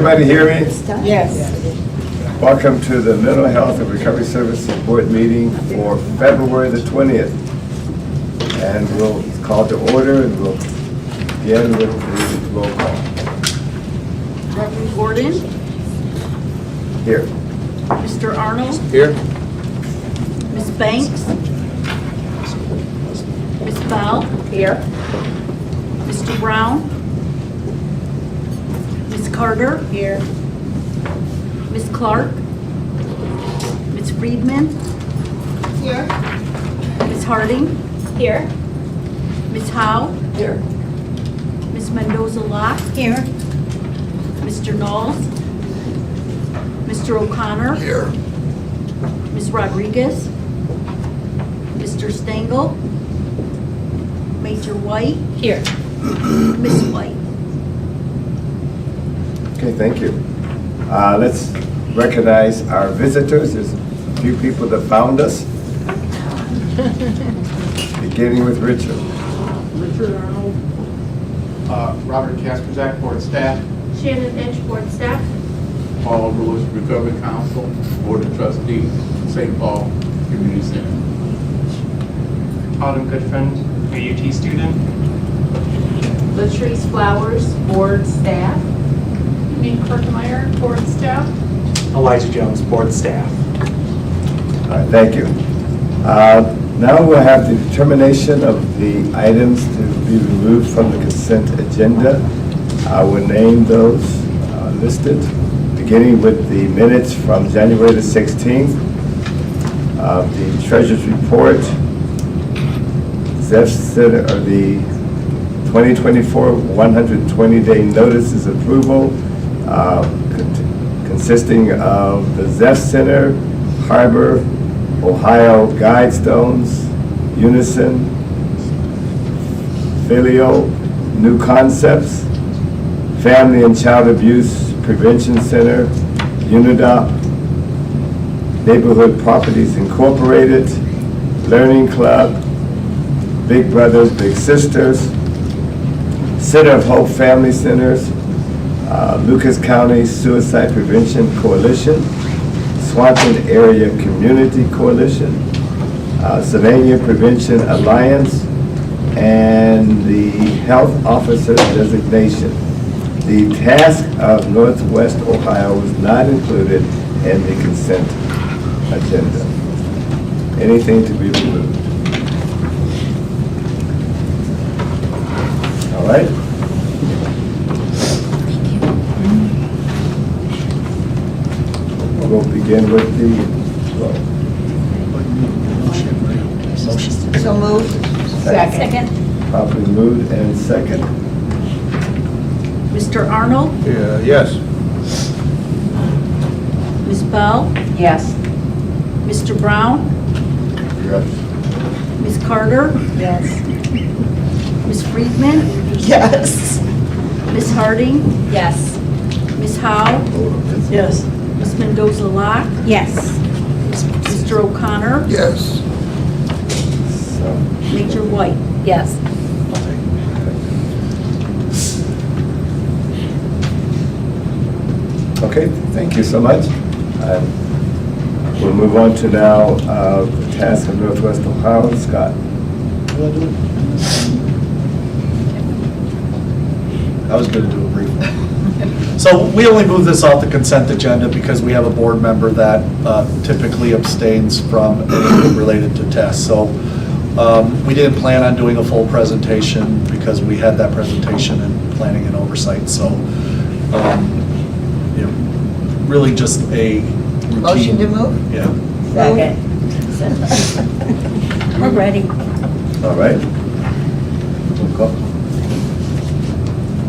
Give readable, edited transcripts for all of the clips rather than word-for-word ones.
everybody hear me? Yes. Welcome to the Mental Health and Recovery Services Board meeting for February the 20th. And we'll call to order and we'll begin with the roll call. Reverend Gordon, Here. Mr. Arnold, Here. Ms. Banks, Ms. Bell, Here. Mr. Brown, Ms. Carter, Here. Ms. Clark, Ms. Friedman, Here. Ms. Harding, Here. Ms. Howe, Here. Ms. Mendoza-Locke, Here. Mr. Knowles, Mr. O'Connor, Here. Ms. Rodriguez, Mr. Stengel, Major White, Here. Ms. White. Okay, thank you. Let's recognize our visitors. There's a few people that found us. Beginning with Richard. Richard Arnold. Robert Kasperzak, Board Staff. Shannon Inch, Board Staff. Paul Overlewis, Recovery Council, Board of Trustees, St. Paul Community Center. Autumn Goodfriend, a UT student. Latrice Flowers, Board Staff. Nate Kirkmeyer, Board Staff. Elijah Jones, Board Staff. All right, thank you. Now we'll have the determination of the items to be removed from the consent agenda. I will name those listed, beginning with the minutes from January the 16th, the Treasurer's Report, the 2024 120-day notices approval, consisting of the Zeph Center, Harbor, Ohio Guidestones, Unison, Filio, New Concepts, Family and Child Abuse Prevention Center, UNIDOP, Neighborhood Properties Incorporated, Learning Club, Big Brothers Big Sisters, Center of Hope Family Centers, Lucas County Suicide Prevention Coalition, Swanton Area Community Coalition, Sylvania Prevention Alliance, and the Health Officer Designation. The task of Northwest Ohio was not included in the consent agenda. Anything to be removed? All right. We'll begin with the vote. So moved. Second. Properly moved and second. Mr. Arnold, Yes. Ms. Bell, Yes. Mr. Brown, Yes. Ms. Carter, Yes. Ms. Friedman, Yes. Ms. Harding, Yes. Ms. Howe, Yes. Ms. Mendoza-Locke, Yes. Mr. O'Connor, Yes. So, Major White. Yes. okay, thank you so much. We'll move on to now the task of Northwest Ohio. Scott. I was going to do a brief one. So we only move this off the consent agenda because we have a board member that typically abstains from anything related to tests. So we didn't plan on doing a full presentation because we had that presentation in planning and oversight. So you know, really just a routine. Motion to move? Yeah. Second. We're ready. All right. Roll call.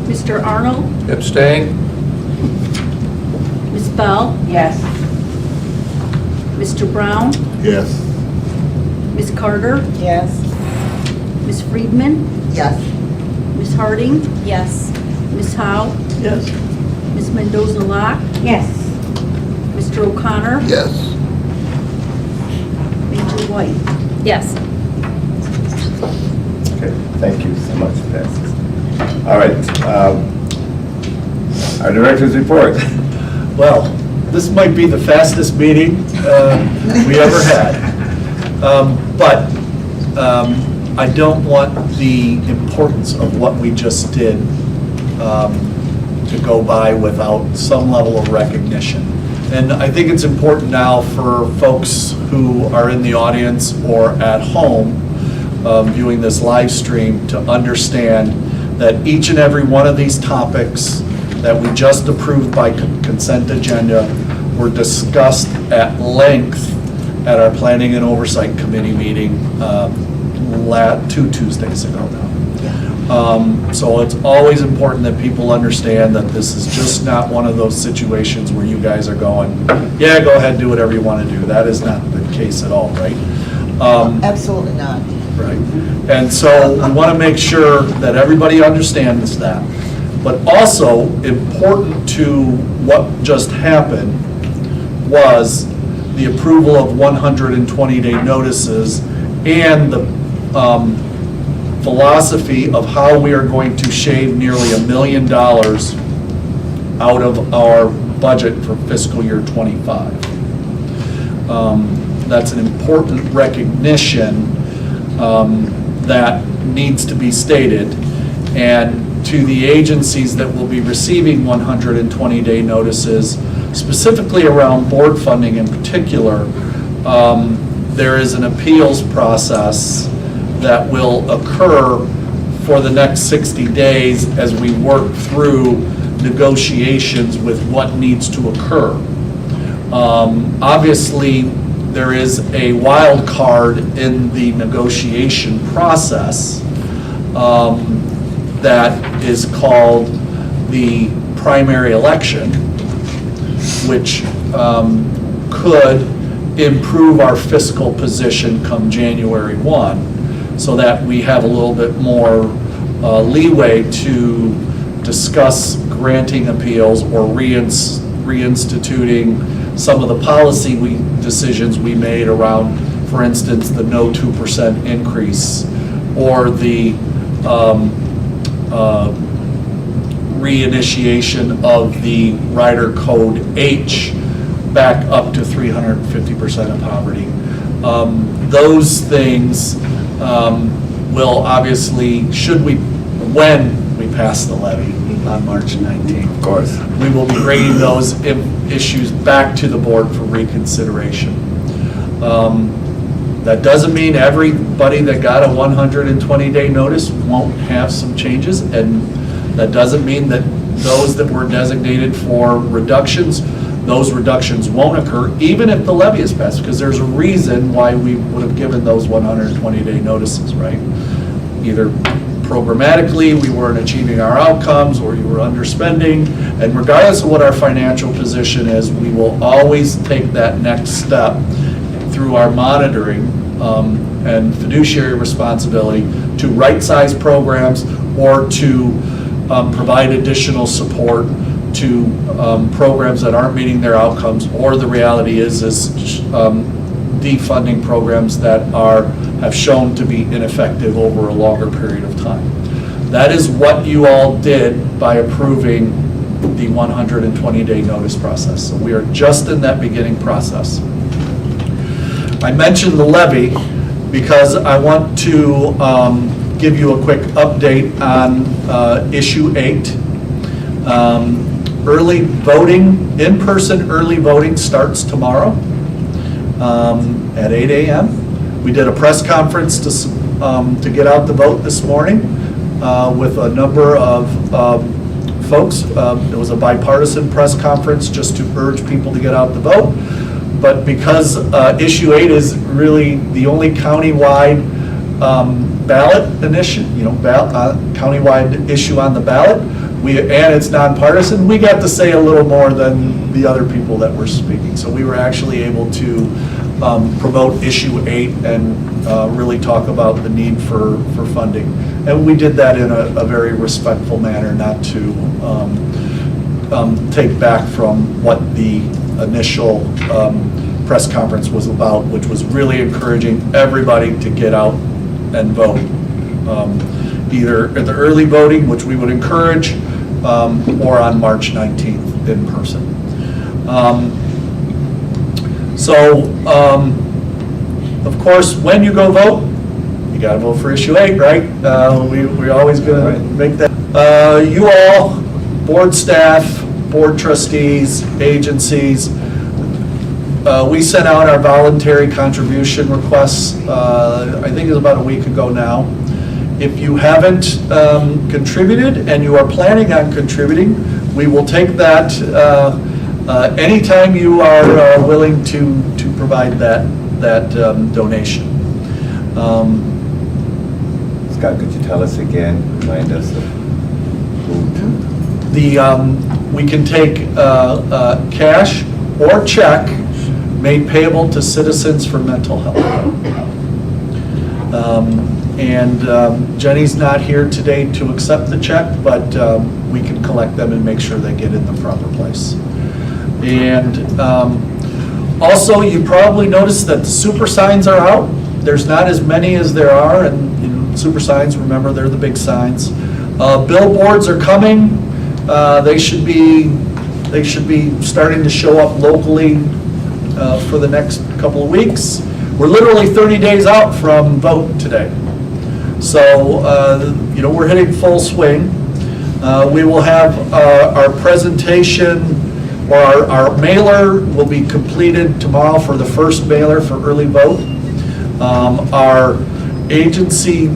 Mr. Arnold, Abstain. Ms. Bell, Yes. Mr. Brown, Yes. Ms. Carter, Yes. Ms. Friedman, Yes. Ms. Harding, Yes. Ms. Howe, Yes. Ms. Mendoza-Locke, Yes. Mr. O'Connor, Yes. Major White. Yes. Okay, thank you so much, passes. All right. Our director's report. Well, this might be the fastest meeting we ever had. But I don't want the importance of what we just did to go by without some level of recognition. And I think it's important now for folks who are in the audience or at home viewing this live stream to understand that each and every one of these topics that we just approved by consent agenda were discussed at length at our Planning and Oversight Committee meeting 2 Tuesdays ago now. So it's always important that people understand that this is just not one of those situations where you guys are going, yeah, go ahead, do whatever you want to do. That is not the case at all, right? Absolutely not. Right. And so we want to make sure that everybody understands that. But also important to what just happened was the approval of 120-day notices and the philosophy of how we are going to shave nearly $1 million out of our budget for fiscal year '25. That's an important recognition that needs to be stated. And to the agencies that will be receiving 120-day notices, specifically around board funding in particular, there is an appeals process that will occur for the next 60 days as we work through negotiations with what needs to occur. Obviously, there is a wild card in the negotiation process that is called the primary election, which could improve our fiscal position come January 1, so that we have a little bit more leeway to discuss granting appeals or reinstituting some of the policy decisions we made around, for instance, the no 2% increase or the reinitiation of the Rider Code H back up to 350% of poverty. Those things will obviously, when we pass the levy on March 19th. Of course. We will be bringing those issues back to the board for reconsideration. That doesn't mean everybody that got a 120-day notice won't have some changes, and that doesn't mean that those that were designated for reductions, those reductions won't occur, even if the levy is passed, because there's a reason why we would have given those 120-day notices, right? Either programmatically, we weren't achieving our outcomes, or you were underspending, and regardless of what our financial position is, we will always take that next step through our monitoring and fiduciary responsibility to right-size programs or to provide additional support to programs that aren't meeting their outcomes, or the reality is defunding programs that have shown to be ineffective over a longer period of time. That is what you all did by approving the 120-day notice process. So we are just in that beginning process. I mentioned the levy because I want to give you a quick update on issue 8. Early voting, in-person early voting starts tomorrow at 8 a.m. We did a press conference to get out the vote this morning with a number of folks. It was a bipartisan press conference just to urge people to get out the vote. But because issue 8 is really the only countywide ballot initiative, countywide issue on the ballot, and it's nonpartisan, we got to say a little more than the other people that were speaking. So we were actually able to promote issue 8 and really talk about the need for funding. And we did that in a very respectful manner, not to take back from what the initial press conference was about, which was really encouraging everybody to get out and vote. Either at the early voting, which we would encourage, or on March 19th in person. Of course, when you go vote, you got to vote for issue 8, right? We're always going to make that. You all, board staff, board trustees, agencies, we sent out our voluntary contribution requests, I think it was about a week ago now. If you haven't contributed and you are planning on contributing, we will take that anytime you are willing to provide that donation. Scott, could you tell us again, remind us of who We can take cash or check made payable to Citizens for Mental Health. Jenny's not here today to accept the check, but we can collect them and make sure they get in the proper place. And also, you probably noticed that the super signs are out. There's not as many as there are, and super signs, remember, they're the big signs. Billboards are coming. They should be starting to show up locally for the next couple of weeks. We're literally 30 days out from vote today. So, we're hitting full swing. We will have our presentation, or our mailer will be completed tomorrow for the first mailer for early vote. Our agency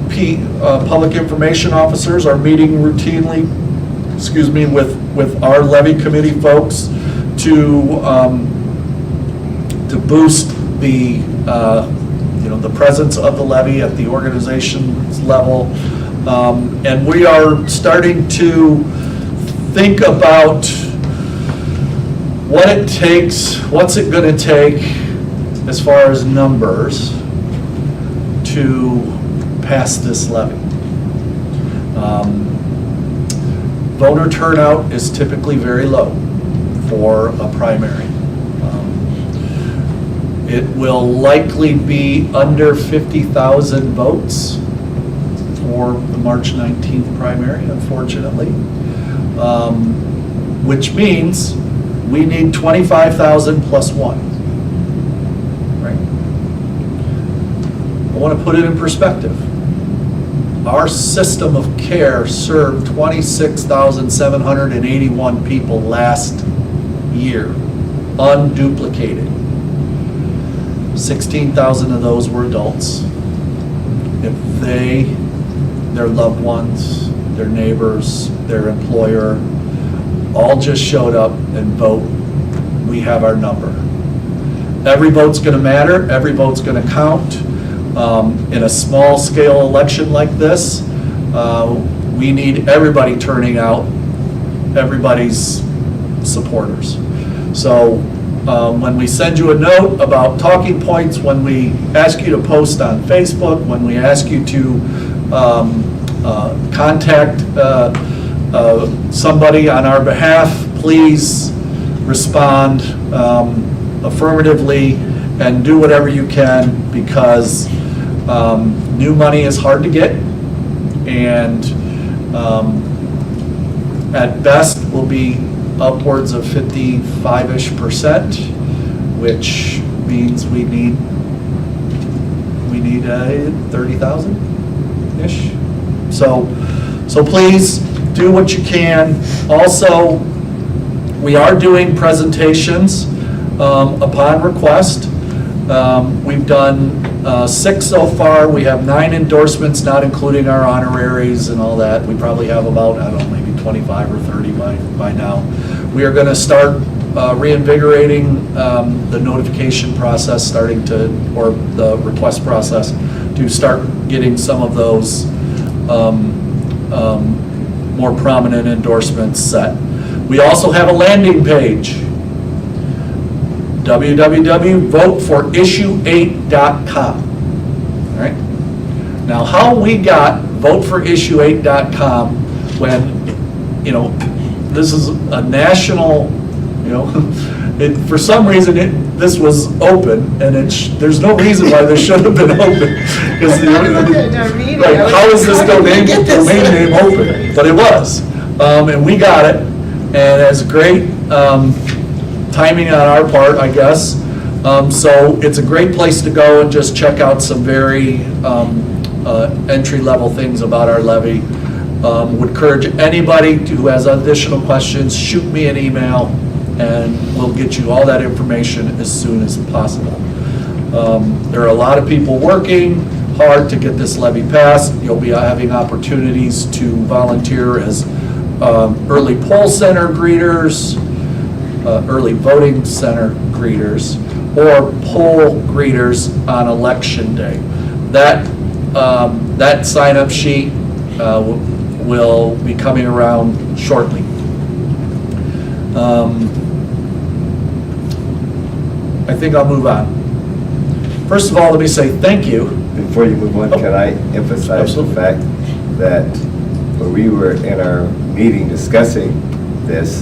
public information officers are meeting routinely, with our levy committee folks to boost the the presence of the levy at the organization's level. And we are starting to think about what it takes, what's it going to take as far as numbers to pass this levy. Voter turnout is typically very low for a primary. It will likely be under 50,000 votes for the March 19th primary, unfortunately, which means we need 25,000 plus one, right? I want to put it in perspective. Our system of care served 26,781 people last year, unduplicated. 16,000 of those were adults. If their loved ones, their neighbors, their employer, all just showed up and vote, we have our number. Every vote's going to matter. Every vote's going to count. In a small scale election like this, we need everybody turning out, everybody's supporters. So when we send you a note about talking points, when we ask you to post on Facebook, when we ask you to contact somebody on our behalf, please respond affirmatively and do whatever you can, because new money is hard to get, and at best will be upwards of 55-ish%, which means we need 30,000-ish. So please do what you can. Also, we are doing presentations upon request. We've done 6 so far. We have 9 endorsements, not including our honoraries and all that. We probably have about, I don't know, maybe 25 or 30 by now. We are going to start reinvigorating the notification process, or the request process, to start getting some of those more prominent endorsements set. We also have a landing page, www.voteforissue8.com. All right. Now, how we got voteforissue8.com when, this is a national, for some reason this was open, and there's no reason why this should have been open. Right, how is this domain name open? But it was. And we got it, and it's great timing on our part, I guess. So it's a great place to go and just check out some very entry-level things about our levy. Would encourage anybody who has additional questions, shoot me an email, and we'll get you all that information as soon as possible. There are a lot of people working hard to get this levy passed. You'll be having opportunities to volunteer as early poll center greeters, early voting center greeters, or poll greeters on election day. That sign-up sheet will be coming around shortly. I think I'll move on. First of all, let me say thank you. Before you move on, can I emphasize the Absolutely. fact that when we were in our meeting discussing this,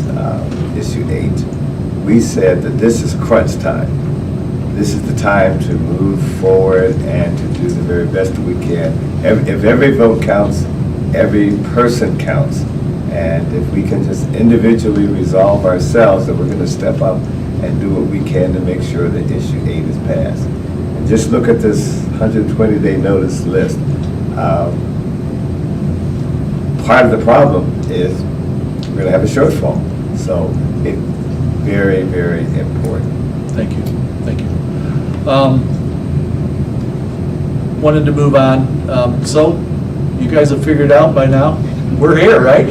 issue 8, we said that this is crunch time. This is the time to move forward and to do the very best that we can. If every vote counts, every person counts. And if we can just individually resolve ourselves, that we're going to step up and do what we can to make sure that issue 8 is passed. And just look at this 120-day notice list. Part of the problem is we're going to have a shortfall. So it's very, very important. Thank you, thank you. Wanted to move on. So you guys have figured out by now, we're here, right?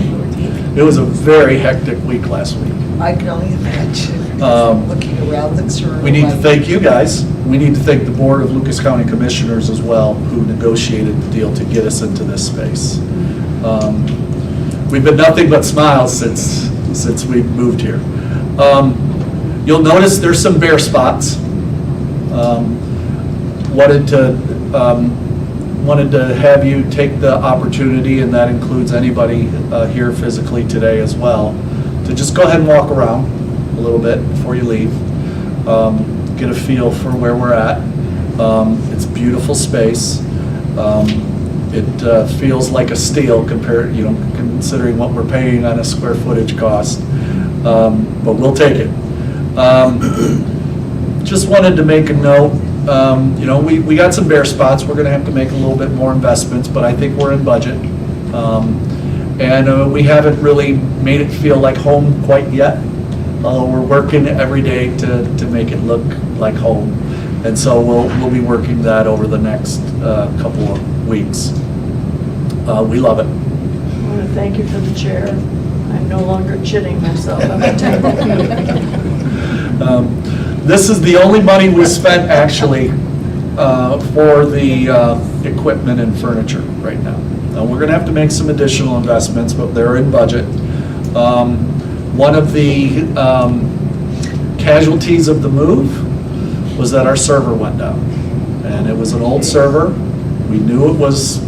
It was a very hectic week last week. I can only imagine, looking around the room. We need to thank you guys. We need to thank the Board of Lucas County Commissioners as well, who negotiated the deal to get us into this space. We've been nothing but smiles since we moved here. You'll notice there's some bare spots. Wanted to have you take the opportunity, and that includes anybody here physically today as well, to just go ahead and walk around a little bit before you leave. Get a feel for where we're at. It's beautiful space. It feels like a steal compared, considering what we're paying on a square footage cost. But we'll take it. Just wanted to make a note. We got some bare spots. We're going to have to make a little bit more investments, but I think we're in budget. And we haven't really made it feel like home quite yet. We're working every day to make it look like home. And so we'll be working that over the next couple of weeks. We love it. I want to thank you for the chair. I'm no longer chitting myself at the table. This is the only money we spent actually for the equipment and furniture right now. We're going to have to make some additional investments, but they're in budget. One of the casualties of the move was that our server went down. And it was an old server. We knew it was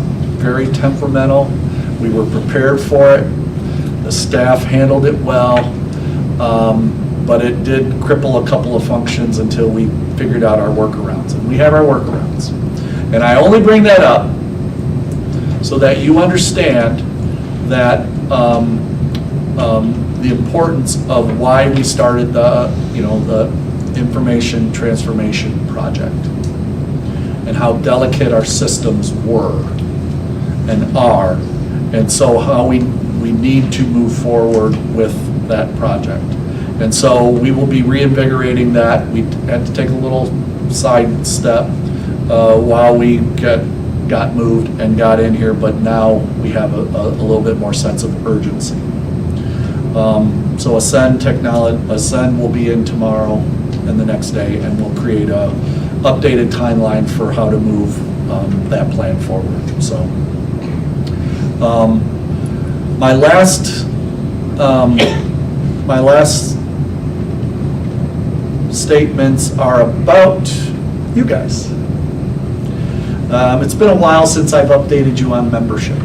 very temperamental. We were prepared for it. The staff handled it well. But it did cripple a couple of functions until we figured out our workarounds. And we have our workarounds. And I only bring that up so that you understand that the importance of why we started the information transformation project and how delicate our systems were and are, and so how we need to move forward with that project. And so we will be reinvigorating that. We had to take a little side step while we got moved and got in here, but now we have a little bit more sense of urgency. So Ascend will be in tomorrow and the next day, and we'll create a updated timeline for how to move that plan forward. So my last statements are about you guys. It's been a while since I've updated you on membership.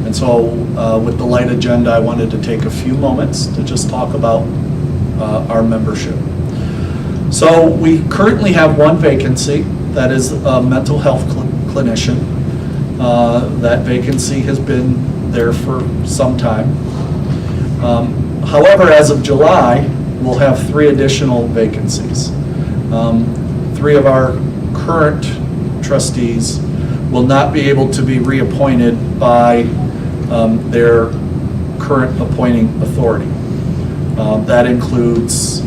And so with the light agenda, I wanted to take a few moments to just talk about our membership. So we currently have one vacancy, that is a mental health clinician. That vacancy has been there for some time. However, as of July, we'll have 3 additional vacancies. 3 of our current trustees will not be able to be reappointed by their current appointing authority. That includes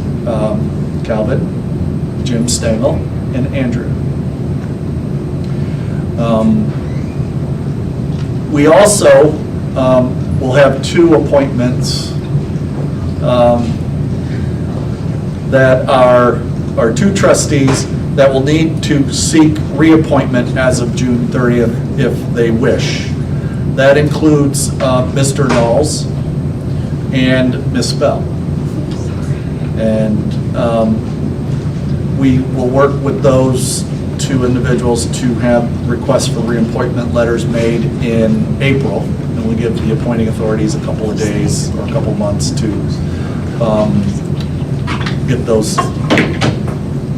Calvin, Jim Stengel, and Andrew. We also will have 2 appointments that are 2 trustees that will need to seek reappointment as of June 30th if they wish. That includes Mr. Knowles and Ms. Bell. And we will work with those 2 individuals to have requests for reappointment letters made in April. And we'll give the appointing authorities a couple of days or a couple months to get those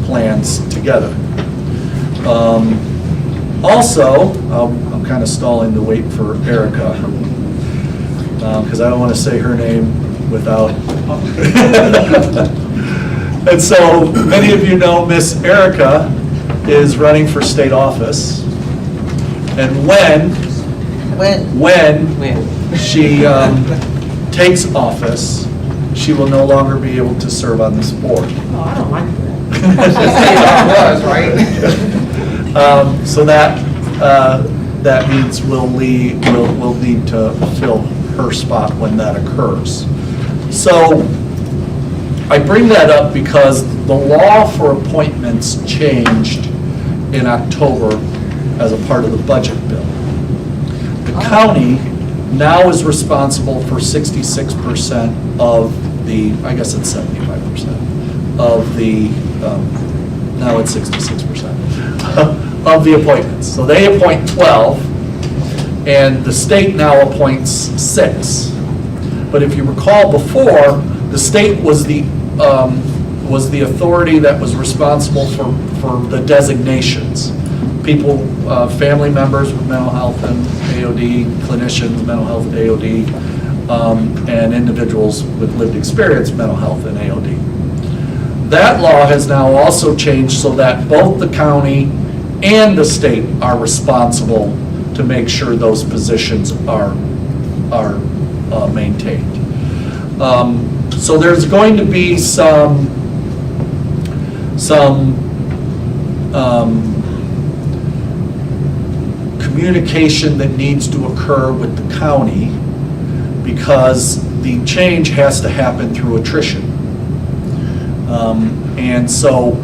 plans together. Also, I'm kind of stalling to wait for Erica, because I don't want to say her name without. And so, many of you know Miss Erica is running for state office. And when she takes office, she will no longer be able to serve on this board. Oh, I don't like that. So that means we'll need to fill her spot when that occurs. So I bring that up because the law for appointments changed in October as a part of the budget bill. The county now is responsible for 66% of the, I guess it's 75% of the, now it's 66% of the appointments. So they appoint 12, and the state now appoints 6. But if you recall before, the state was the authority that was responsible for the designations. People, family members with mental health and AOD, clinicians, mental health, AOD, and individuals with lived experience, mental health and AOD. That law has now also changed so that both the county and the state are responsible to make sure those positions are maintained. So there's going to be some communication that needs to occur with the county, because the change has to happen through attrition. And so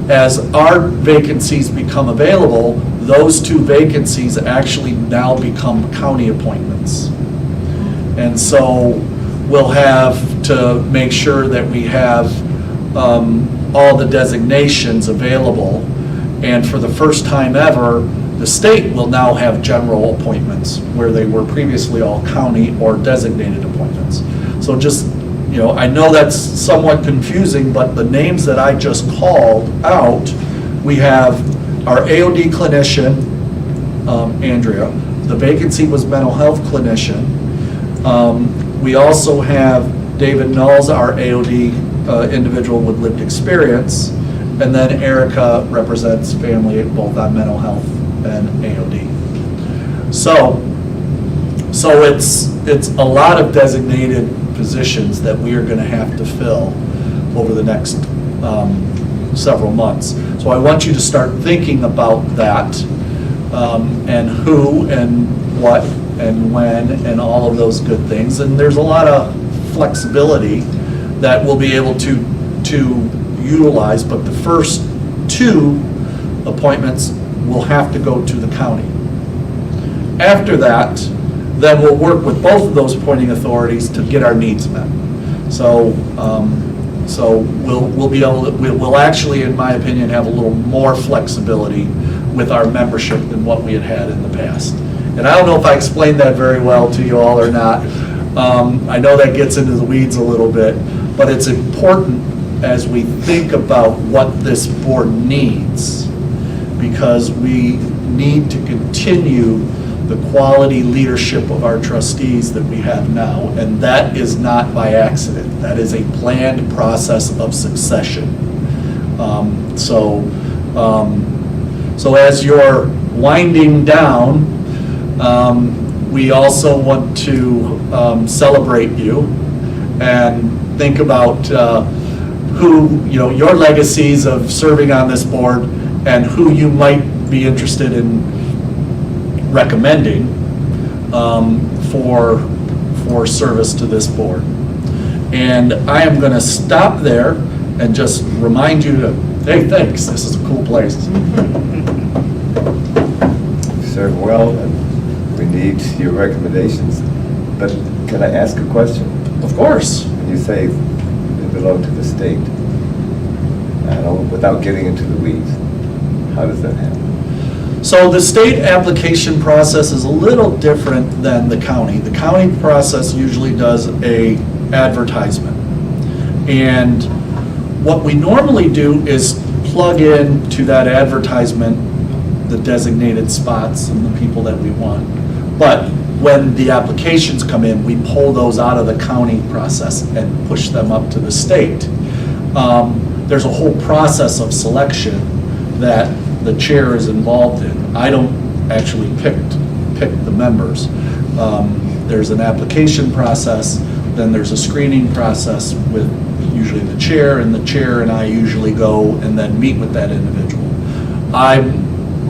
as our vacancies become available, those 2 vacancies actually now become county appointments. And so we'll have to make sure that we have all the designations available. And for the first time ever, the state will now have general appointments where they were previously all county or designated appointments. So just, you know, I know that's somewhat confusing, but the names that I just called out, we have our AOD clinician, Andrea. The vacancy was mental health clinician. We also have David Knowles, our AOD individual with lived experience, and then Erica represents family both on mental health and AOD. So it's a lot of designated positions that we are going to have to fill over the next several months. So I want you to start thinking about that, and who and what and when and all of those good things. And there's a lot of flexibility that we'll be able to utilize, but the first 2 appointments will have to go to the county. After that, then we'll work with both of those appointing authorities to get our needs met. So we'll be able to, we'll actually, in my opinion, have a little more flexibility with our membership than what we had in the past. And I don't know if I explained that very well to you all or not. I know that gets into the weeds a little bit, but it's important as we think about what this board needs, because we need to continue the quality leadership of our trustees that we have now, and that is not by accident. That is a planned process of succession. So as you're winding down, we also want to celebrate you and think about who, your legacies of serving on this board and who you might be interested in recommending for service to this board. And I am going to stop there and just remind you to, hey, thanks, this is a cool place. You serve well, and we need your recommendations. But can I ask a question? Of course. When you say they belong to the state, without getting into the weeds, how does that happen? So the state application process is a little different than the county. The county process usually does a advertisement. And what we normally do is plug in to that advertisement the designated spots and the people that we want. But when the applications come in, we pull those out of the county process and push them up to the state. There's a whole process of selection that the chair is involved in. I don't actually pick the members. There's an application process, then there's a screening process with usually the chair and I usually go and then meet with that individual.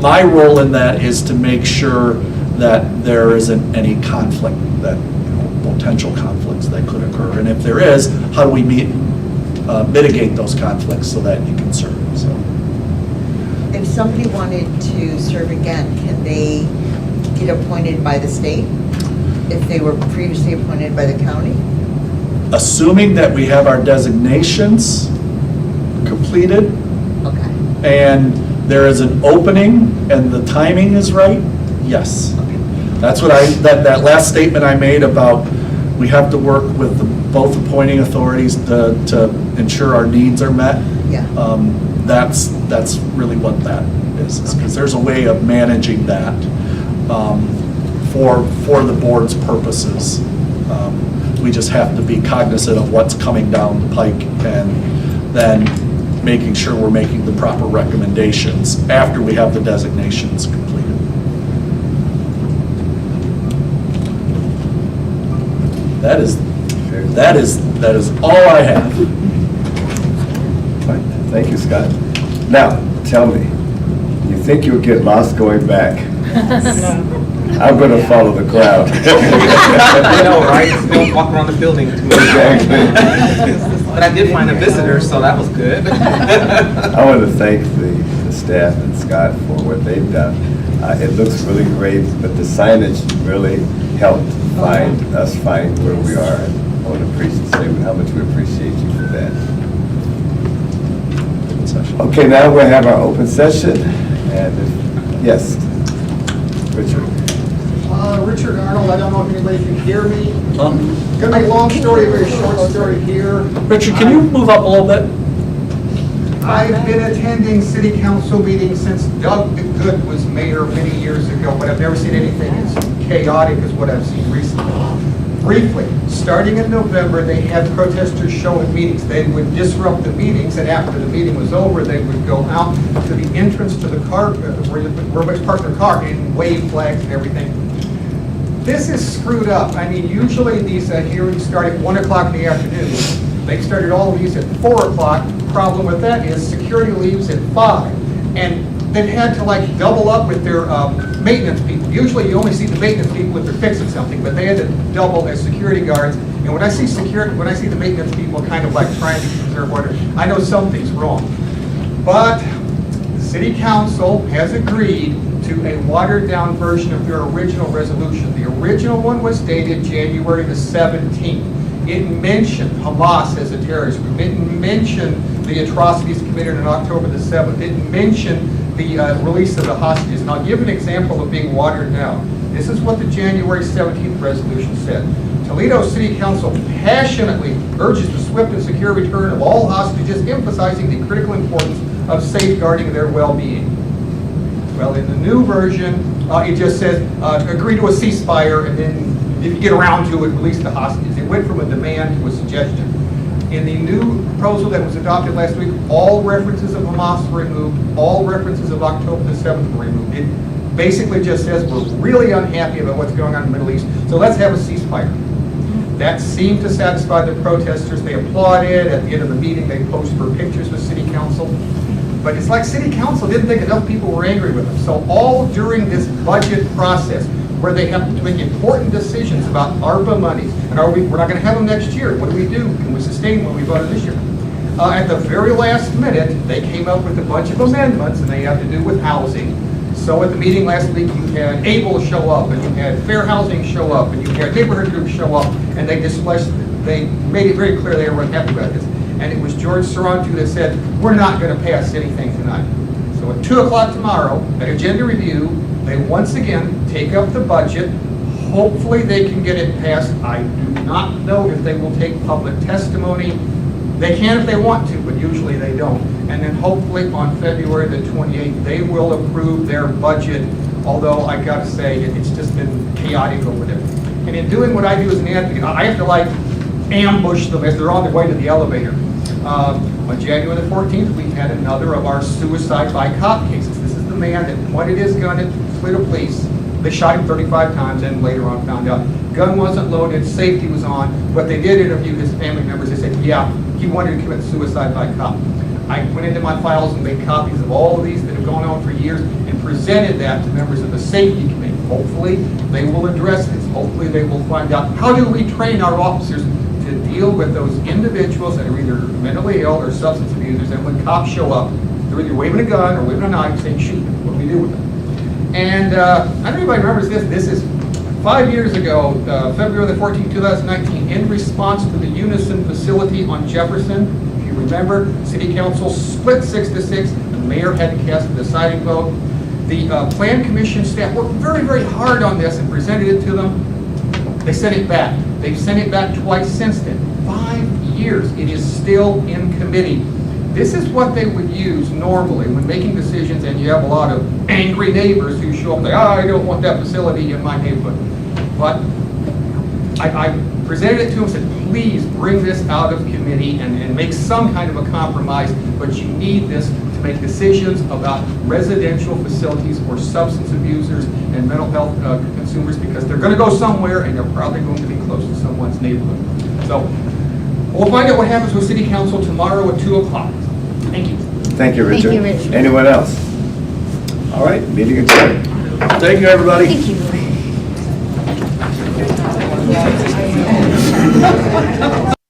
My role in that is to make sure that there isn't any conflict, that potential conflicts that could occur. And if there is, how do we mitigate those conflicts so that you can serve? So. If somebody wanted to serve again, can they get appointed by the state if they were previously appointed by the county? Assuming that we have our designations completed Okay. and there is an opening and the timing is right, yes. That's what that last statement I made about we have to work with both appointing authorities to ensure our needs are met. Yeah. That's really what that is because there's a way of managing that for the board's purposes. We just have to be cognizant of what's coming down the pike and then making sure we're making the proper recommendations after we have the designations completed. That is all I have. Fine. Thank you, Scott. Now, tell me, you think you'll get lost going back? I'm going to follow the crowd. I know, right? Still walk around the building too much. Exactly. But I did find a visitor, so that was good. I want to thank the staff and Scott for what they've done. It looks really great, but the signage really helped us find where we are. And I want to say how much we appreciate you for that. Okay, now we'll have our open session. And yes, Richard. Richard Arnold, I don't know if anybody can hear me. Gonna be a long story, very short story here. Richard, can you move up a little bit? I've been attending city council meetings since Doug Good was mayor many years ago, but I've never seen anything as chaotic as what I've seen recently. Briefly, starting in November, they had protesters show at meetings. They would disrupt the meetings, and after the meeting was over, they would go out to the entrance to the car, where everybody's parked their car, and wave flags and everything. This is screwed up. I mean, usually these hearings start at 1 o'clock in the afternoon. They started all of these at 4 o'clock. Problem with that is security leaves at 5. And they've had to like double up with their maintenance people. Usually you only see the maintenance people if they're fixing something, but they had to double as security guards. And when I see the maintenance people kind of like trying to preserve order, I know something's wrong. But the city council has agreed to a watered-down version of their original resolution. The original one was dated January the 17th. It mentioned Hamas as a terrorist group. It mentioned the atrocities committed on October the 7th. It mentioned the release of the hostages. And I'll give an example of being watered down. This is what the January 17th resolution said. Toledo City Council passionately urges the swift and secure return of all hostages, emphasizing the critical importance of safeguarding their well-being. Well, in the new version, it just says, agree to a ceasefire, and then if you get around to it, release the hostages. It went from a demand to a suggestion. In the new proposal that was adopted last week, all references of Hamas were removed, all references of October the 7th were removed. It basically just says we're really unhappy about what's going on in the Middle East, so let's have a ceasefire. That seemed to satisfy the protesters. They applauded. At the end of the meeting, they posed for pictures with City Council. But it's like City Council didn't think enough people were angry with them. So all during this budget process, where they have to make important decisions about ARPA monies, and we're not going to have them next year. What do we do? Can we sustain what we voted this year? At the very last minute, they came up with a bunch of amendments, and they have to do with housing. So at the meeting last week, you had ABLE show up, and you had Fair Housing show up, and you had neighborhood groups show up, and they made it very clear they were unhappy about this. And it was George Sarantu that said, we're not going to pass anything tonight. So at 2 o'clock tomorrow, at agenda review, they once again take up the budget. Hopefully they can get it passed. I do not know if they will take public testimony. They can if they want to, but usually they don't. And then hopefully on February the 28th, they will approve their budget, although I got to say, it's just been chaotic over there. And in doing what I do as an advocate, I have to like ambush them as they're on their way to the elevator. On January the 14th, we had another of our suicide by cop cases. This is the man that pointed his gun at the police. They shot him 35 times and later on found out gun wasn't loaded, safety was on. But they did interview his family members. They said, yeah, he wanted to commit suicide by cop. I went into my files and made copies of all of these that have gone on for years and presented that to members of the safety committee. Hopefully, they will address this. Hopefully, they will find out how do we train our officers to deal with those individuals that are either mentally ill or substance abusers, and when cops show up, they're either waving a gun or waving a knife saying, shoot them. What do we do with them? And I don't know if anybody remembers this. This is 5 years ago, February the 14th, 2019, in response to the Unison facility on Jefferson. If you remember, City Council split 6-6. The mayor had to cast a deciding vote. The Plan Commission staff worked very, very hard on this and presented it to them. They sent it back. They've sent it back twice since then. 5 years. It is still in committee. This is what they would use normally when making decisions, and you have a lot of angry neighbors who show up and say, I don't want that facility in my neighborhood. But I presented it to them and said, please bring this out of committee and make some kind of a compromise, but you need this to make decisions about residential facilities for substance abusers and mental health consumers, because they're going to go somewhere and they're probably going to be close to someone's neighborhood. So we'll find out what happens with City Council tomorrow at 2 o'clock. Thank you. Thank you, Richard. Thank you, Richard. Anyone else? All right, meeting adjourned. Thank you, everybody. Thank you.